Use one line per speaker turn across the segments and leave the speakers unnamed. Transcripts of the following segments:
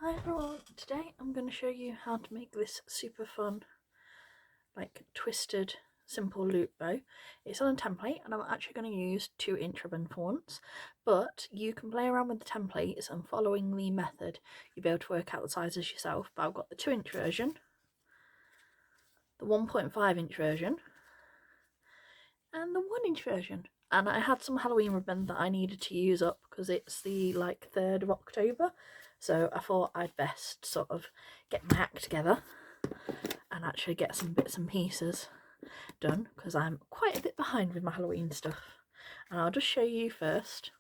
Hi everyone, today I'm going to show you how to make this super fun, like twisted, simple loop bow. It's on a template and I'm actually going to use 2-inch ribbon for once, but you can play around with the templates and following the method you'll be able to work out the sizes yourself. But I've got the 2-inch version, the 1.5-inch version and the 1-inch version. And I had some Halloween ribbon that I needed to use up because it's the 3rd of October. So I thought I'd best sort of get my act together and actually get some bits and pieces done because I'm quite a bit behind with my Halloween stuff. And I'll just show you first.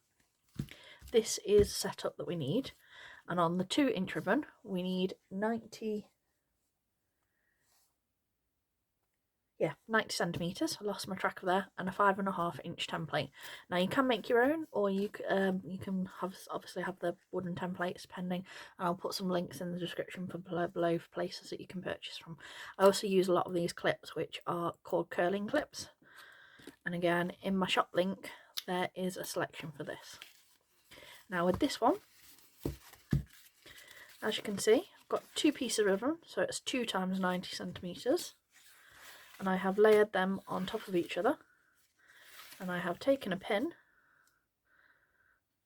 This is the setup that we need. And on the 2-inch ribbon, we need 90 centimeters. I lost my track of there, and a 5.5-inch template. Now you can make your own, or you can obviously have the wooden templates depending. And I'll put some links in the description for below for places that you can purchase from. I also use a lot of these clips, which are called curling clips. And again, in my shop link, there is a selection for this. Now with this one, as you can see, I've got 2 pieces of ribbon, so it's 2 times 90 centimeters. And I have layered them on top of each other, and I have taken a pin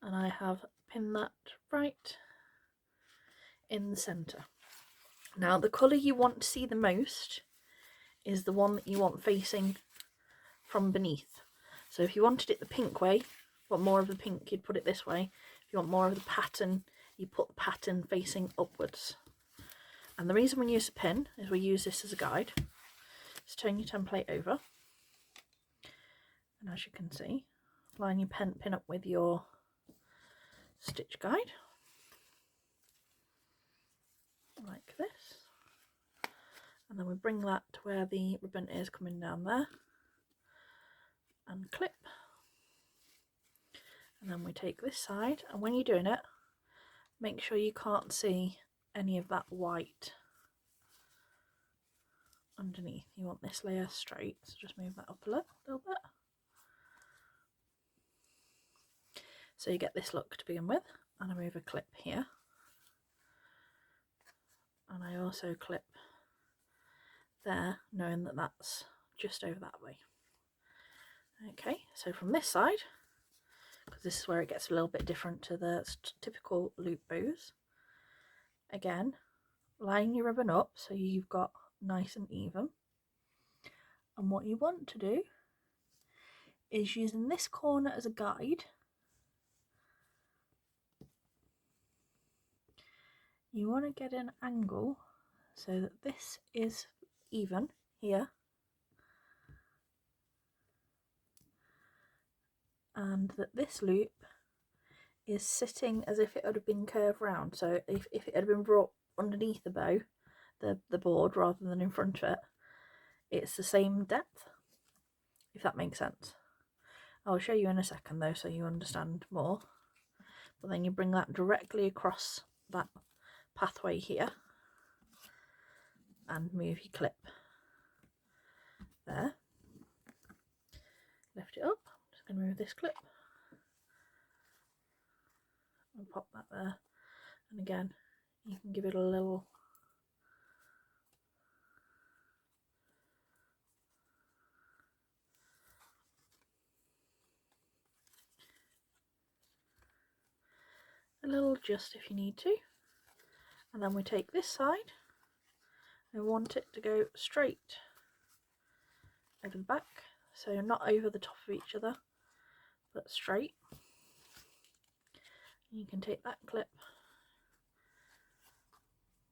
and I have pinned that right in the centre. Now the colour you want to see the most is the one that you want facing from beneath. So if you wanted it the pink way, want more of the pink, you'd put it this way. If you want more of the pattern, you put the pattern facing upwards. And the reason we use a pin is we use this as a guide. Just turn your template over, and as you can see, line your pin up with your stitch guide like this, and then we bring that to where the ribbon is coming down there and clip, and then we take this side, and when you're doing it, make sure you can't see any of that white underneath. You want this layer straight, so just move that up a little bit. So you get this look to begin with, and I move a clip here, and I also clip there, knowing that that's just over that way. Okay, so from this side, because this is where it gets a little bit different to the typical loop bows, again, line your ribbon up so you've got nice and even. And what you want to do is, using this corner as a guide, you want to get an angle so that this is even here, and that this loop is sitting as if it would have been curved round. So if it had been brought underneath the bow, the board, rather than in front of it, it's the same depth, if that makes sense. I'll show you in a second though, so you understand more. But then you bring that directly across that pathway here and move your clip there. Lift it up. I'm just going to move this clip and pop that there. And again, you can give it a little adjust if you need to. And then we take this side, we want it to go straight over the back, so not over the top of each other, but straight. You can take that clip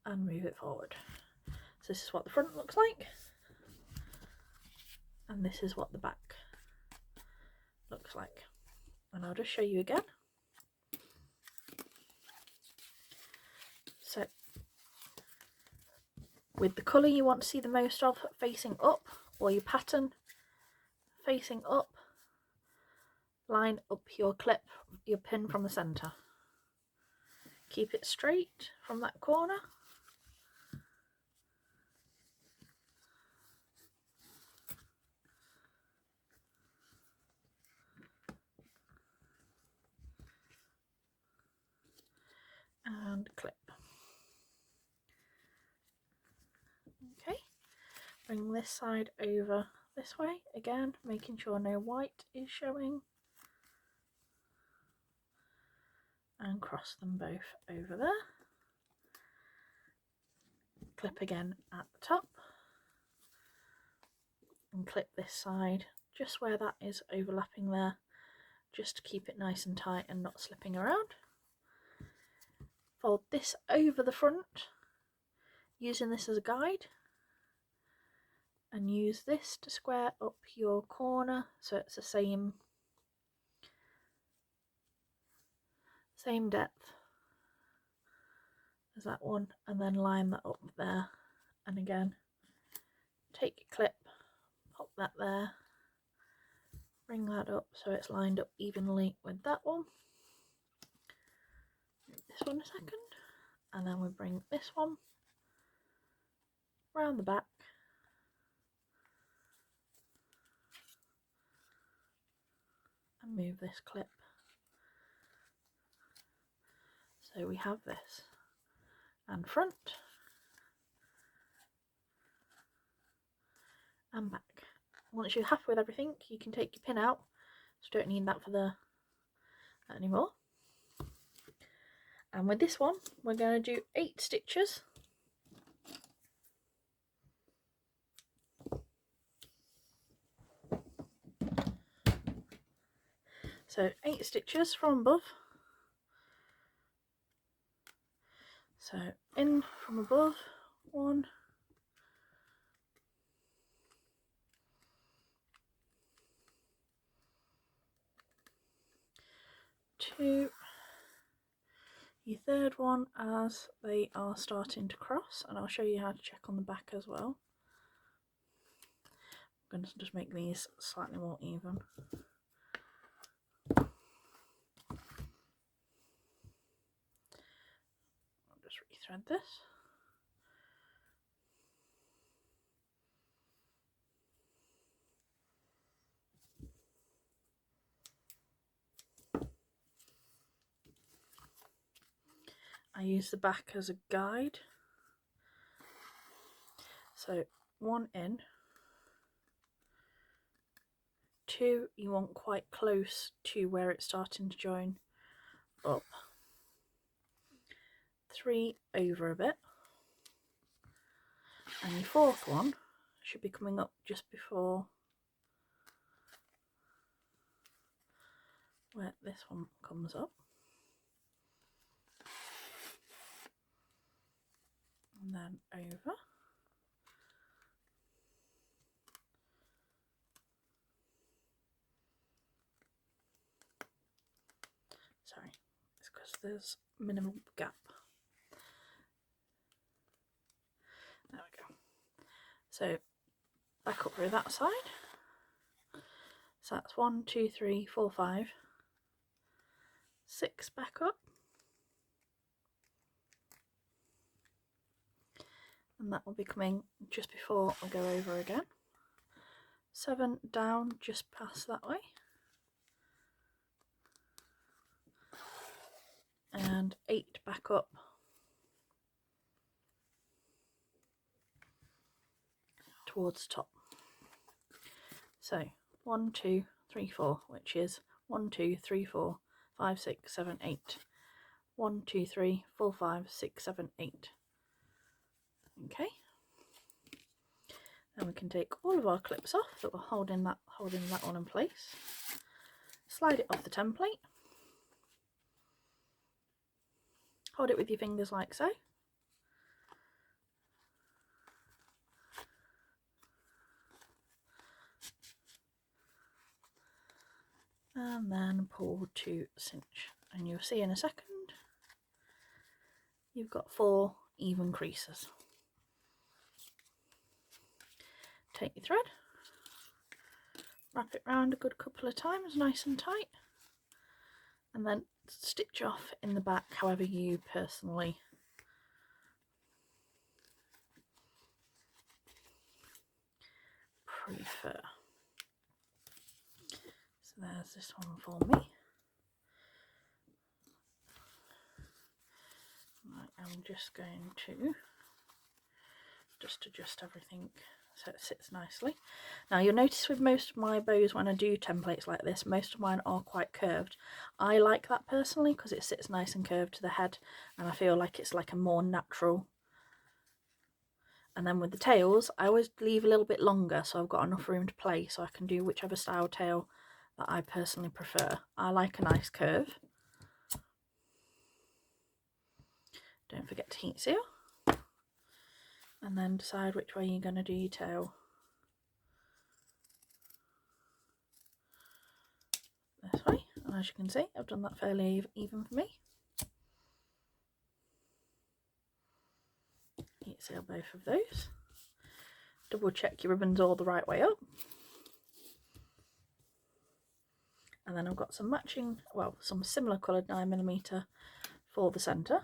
and move it forward. So this is what the front looks like, and this is what the back looks like. And I'll just show you again. So with the colour you want to see the most of facing up, or your pattern facing up, line up your clip, your pin from the centre. Keep it straight from that corner. And clip. bring this side over this way again, making sure no white is showing, and cross them both over there. Clip again at the top and clip this side just where that is overlapping there, just to keep it nice and tight and not slipping around. Fold this over the front, using this as a guide, and use this to square up your corner so it's the same depth as that one, and then line that up there. And again, take your clip, pop that there, bring that up so it's lined up evenly with that one. Move this one a second, and then we bring this one round the back, and move this clip. So we have this, and front and back. Once you're happy with everything, you can take your pin out, so don't need that for that anymore. And with this one, we're going to do 8 stitches. So 8 stitches from above. So in from above, 1, 2, your third one as they are starting to cross, and I'll show you how to check on the back as well. I'm going to just make these slightly more even. I'll just rethread this. I use the back as a guide. So 1 in, 2 you want quite close to where it's starting to join up, 3 over a bit, and your 4th one should be coming up just before where this one comes up, and then over. Sorry, it's because there's minimal gap. There we go. So back up through that side. So that's 1, 2, 3, 4, 5, 6 back up, and that will be coming just before I go over again. 7 down just past that way, and 8 back up, towards the top. So 1, 2, 3, 4, which is 1, 2, 3, 4, 5, 6, 7, 8. 1, 2, 3, 4, 5, 6, 7, 8. Okay. Then we can take all of our clips off that were holding that one in place. Slide it off the template. Hold it with your fingers like so. And then pull to cinch. And you'll see in a second you've got 4 even creases. Take your thread, wrap it round a good couple of times nice and tight, and then stitch off in the back however you personally prefer. So there's this one for me. Right, I'm just going to adjust everything so it sits nicely. Now you'll notice with most of my bows when I do templates like this, most of mine are quite curved. I like that personally because it sits nice and curved to the head, and I feel like it's like a more natural. And then with the tails, I always leave a little bit longer so I've got enough room to play, so I can do whichever style tail that I personally prefer. I like a nice curve. Don't forget to heat seal. And then decide which way you're going to do your tail. This way, and as you can see, I've done that fairly even for me. Heat seal both of those. Double check your ribbons all the right way up. And then I've got some matching, well, some similar coloured 9mm for the centre.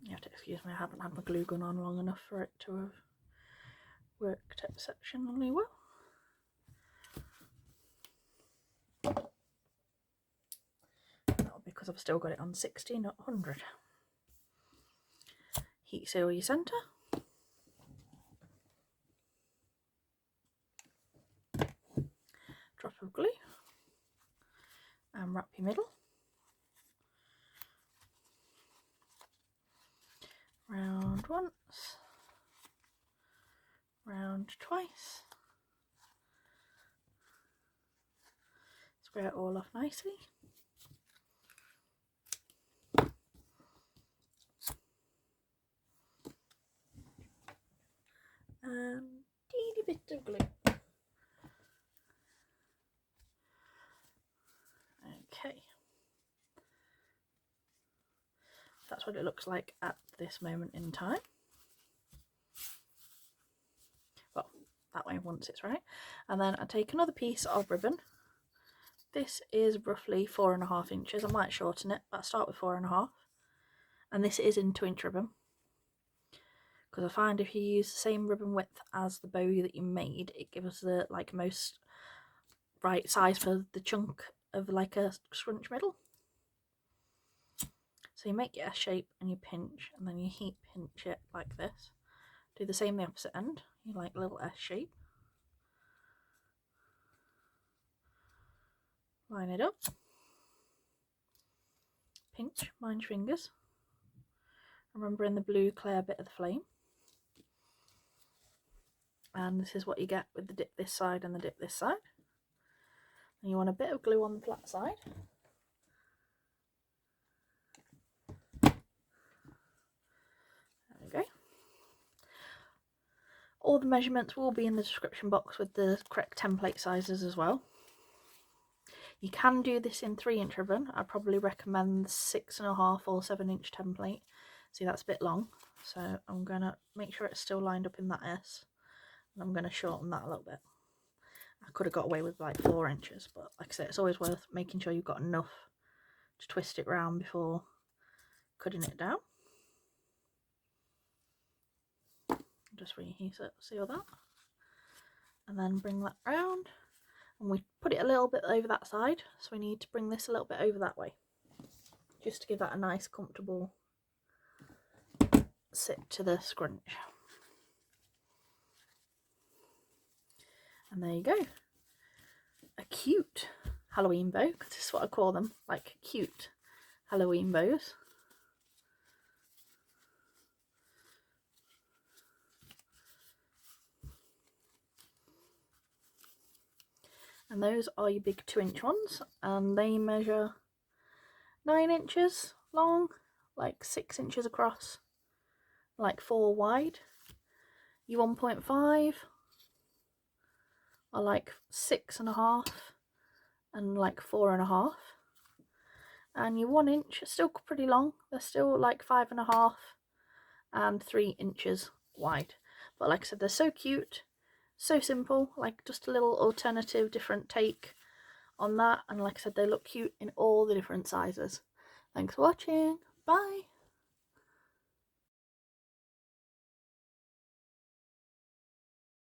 You have to excuse me, I haven't had my glue gun on long enough for it to have worked exceptionally well. That'll be because I've still got it on 60, not 100. Heat seal your centre. Drop of glue. And wrap your middle. Round once. Round twice. Square it all off nicely. Teeny bit of glue. Okay. That's what it looks like at this moment in time. Well, that way once it's right. And then I take another piece of ribbon. This is roughly 4.5 inches. I might shorten it, but I start with 4.5. And this is in 2-inch ribbon. Because I find if you use the same ribbon width as the bow that you made, it gives the most right size for the chunk of like a scrunch middle. So you make your S shape and you pinch, and then you heat pinch it like this. Do the same the opposite end. You like a little S shape. Line it up. Pinch, mind your fingers. Remembering the blue clear bit of the flame. And this is what you get with the dip this side and the dip this side. And you want a bit of glue on the flat side. There we go. All the measurements will be in the description box with the correct template sizes as well. You can do this in 3-inch ribbon. I probably recommend the 6.5 or 7-inch template. See, that's a bit long, so I'm going to make sure it's still lined up in that S. And I'm going to shorten that a little bit. I could have got away with like 4 inches, but like I said, it's always worth making sure you've got enough to twist it round before cutting it down. Just reheat it, seal that. And then bring that round. And we put it a little bit over that side, so we need to bring this a little bit over that way. Just to give that a nice, comfortable sit to the scrunch. And there you go. A cute Halloween bow, because this is what I call them, like cute Halloween bows. And those are your big 2-inch ones, and they measure 9 inches long, like 6 inches across, like 4 wide. Your 1.5 are like 6.5 and like 4.5. And your 1 inch are still pretty long. They're still like 5.5 and 3 inches wide. But like I said, they're so cute, so simple, like just a little alternative, different take on that. And like I said, they look cute in all the different sizes. Thanks for watching. Bye.